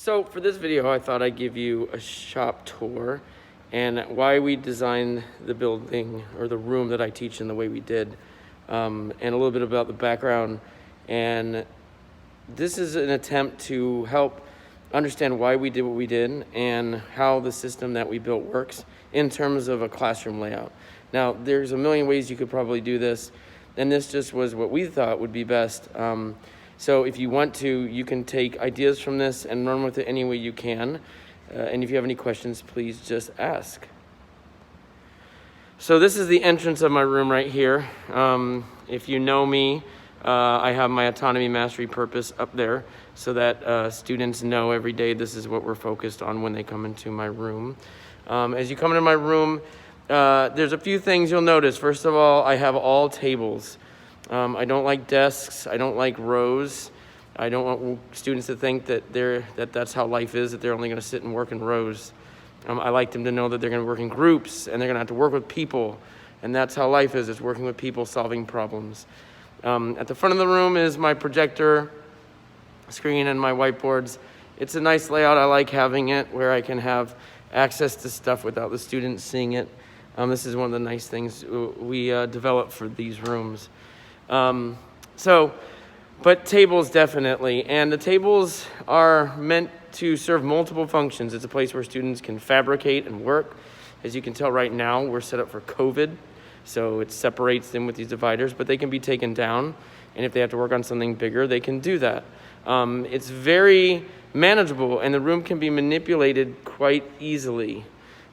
So for this video, I thought I'd give you a shop tour and why we designed the building or the room that I teach in the way we did, and a little bit about the background. And this is an attempt to help understand why we did what we did and how the system that we built works in terms of a classroom layout. Now, there's a million ways you could probably do this, and this just was what we thought would be best. So if you want to, you can take ideas from this and run with it any way you can. And if you have any questions, please just ask. So this is the entrance of my room right here. If you know me, I have my autonomy, mastery, purpose up there so that students know every day this is what we're focused on when they come into my room. As you come into my room, there's a few things you'll notice. First of all, I have all tables. I don't like desks. I don't like rows. I don't want students to think that that's how life is, that they're only going to sit and work in rows. I like them to know that they're going to work in groups and they're going to have to work with people. And that's how life is. It's working with people, solving problems. At the front of the room is my projector screen and my whiteboards. It's a nice layout. I like having it where I can have access to stuff without the students seeing it. This is one of the nice things we developed for these rooms. But tables definitely, and the tables are meant to serve multiple functions. It's a place where students can fabricate and work. As you can tell right now, we're set up for COVID, so it separates them with these dividers, but they can be taken down, and if they have to work on something bigger, they can do that. It's very manageable, and the room can be manipulated quite easily.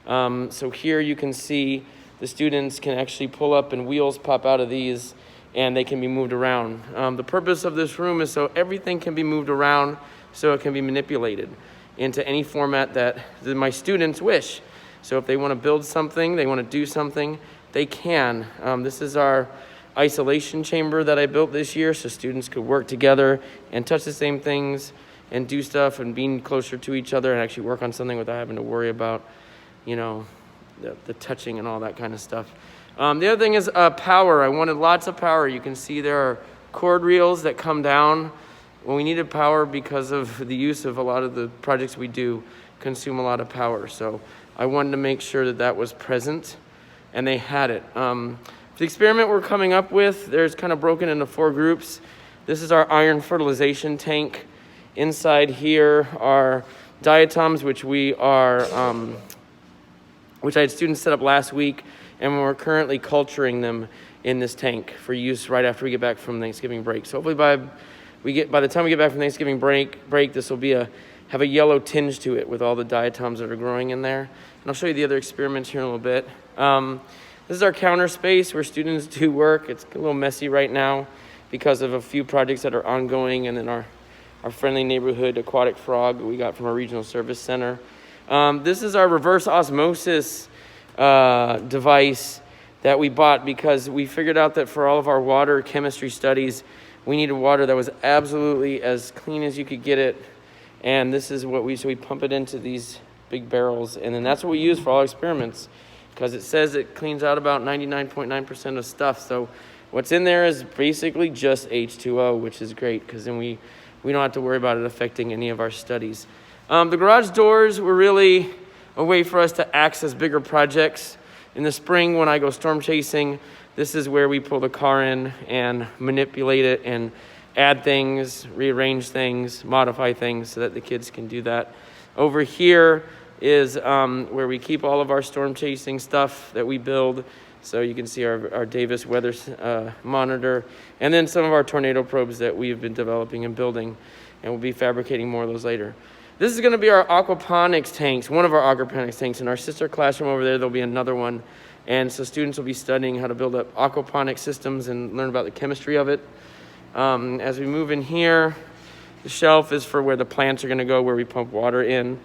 So here you can see the students can actually pull up and wheels pop out of these, and they can be moved around. The purpose of this room is so everything can be moved around so it can be manipulated into any format that my students wish. So if they want to build something, they want to do something, they can. This is our isolation chamber that I built this year so students could work together and touch the same things and do stuff and being closer to each other and actually work on something without having to worry about, the touching and all that kind of stuff. The other thing is power. I wanted lots of power. You can see there are cord reels that come down. Well, we needed power because of the use of a lot of the projects we do consume a lot of power. So I wanted to make sure that that was present, and they had it. The experiment we're coming up with, there's kind of broken into 4 groups. This is our iron fertilization tank. Inside here are diatoms, which I had students set up last week, and we're currently culturing them in this tank for use right after we get back from Thanksgiving break. So hopefully by the time we get back from Thanksgiving break, this will have a yellow tinge to it with all the diatoms that are growing in there. And I'll show you the other experiments here in a little bit. This is our counter space where students do work. It's a little messy right now because of a few projects that are ongoing, and then our friendly neighborhood aquatic frog that we got from our regional service center. This is our reverse osmosis device that we bought because we figured out that for all of our water chemistry studies, we needed water that was absolutely as clean as you could get it. And this is what we pump it into these big barrels, and then that's what we use for all experiments because it says it cleans out about 99.9% of stuff. So what's in there is basically just H2O, which is great because then we don't have to worry about it affecting any of our studies. The garage doors were really a way for us to access bigger projects. In the spring, when I go storm chasing, this is where we pull the car in and manipulate it and add things, rearrange things, modify things so that the kids can do that. Over here is where we keep all of our storm chasing stuff that we build. So you can see our Davis weather monitor, and then some of our tornado probes that we've been developing and building, and we'll be fabricating more of those later. This is going to be our aquaponics tanks, one of our aquaponics tanks. In our sister classroom over there, there'll be another one. And so students will be studying how to build up aquaponic systems and learn about the chemistry of it. As we move in here, the shelf is for where the plants are going to go, where we pump water in.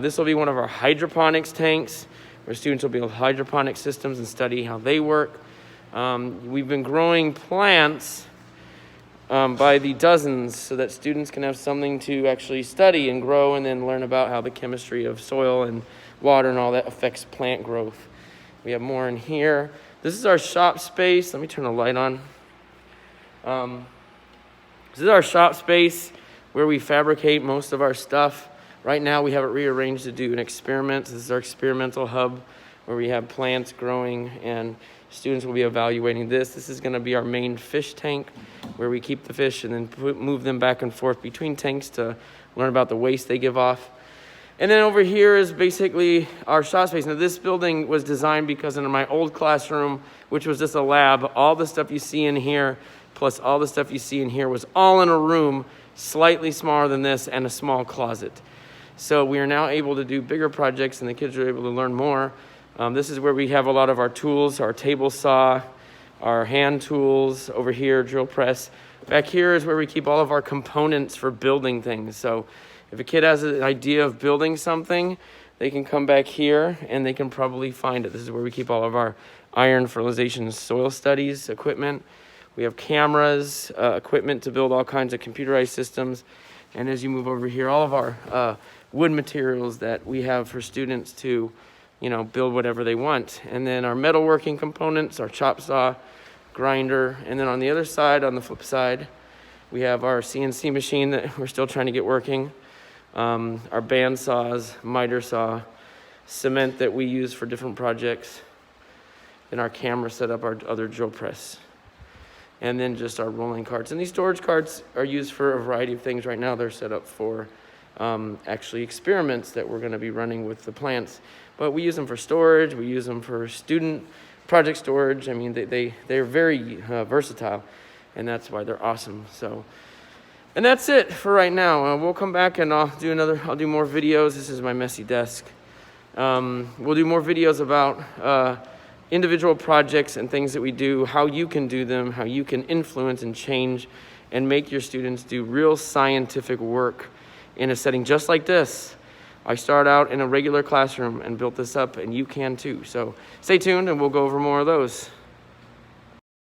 This will be one of our hydroponics tanks, where students will build hydroponic systems and study how they work. We've been growing plants by the dozens so that students can have something to actually study and grow and then learn about how the chemistry of soil and water and all that affects plant growth. We have more in here. This is our shop space. Let me turn the light on. This is our shop space where we fabricate most of our stuff. Right now we have it rearranged to do an experiment. This is our experimental hub where we have plants growing and students will be evaluating this. This is going to be our main fish tank where we keep the fish and then move them back and forth between tanks to learn about the waste they give off. And then over here is basically our shop space. Now this building was designed because in my old classroom, which was just a lab, all the stuff you see in here plus all the stuff you see in here was all in a room slightly smaller than this and a small closet. So we are now able to do bigger projects and the kids are able to learn more. This is where we have a lot of our tools, our table saw, our hand tools, over here, drill press. Back here is where we keep all of our components for building things. So if a kid has an idea of building something, they can come back here and they can probably find it. This is where we keep all of our iron fertilization soil studies equipment. We have cameras, equipment to build all kinds of computerized systems. And as you move over here, all of our wood materials that we have for students to, build whatever they want. And then our metalworking components, our chop saw, grinder. And then on the other side, on the flip side, we have our CNC machine that we're still trying to get working. Our band saws, miter saw, cement that we use for different projects. And our camera setup, our other drill press. And then just our rolling carts. And these storage carts are used for a variety of things. Right now they're set up for actually experiments that we're going to be running with the plants. But we use them for storage. We use them for student project storage. I mean, they're very versatile, and that's why they're awesome. So, and that's it for right now. We'll come back and I'll do more videos. This is my messy desk. We'll do more videos about individual projects and things that we do, how you can do them, how you can influence and change and make your students do real scientific work in a setting just like this. I started out in a regular classroom and built this up, and you can too. So stay tuned and we'll go over more of those.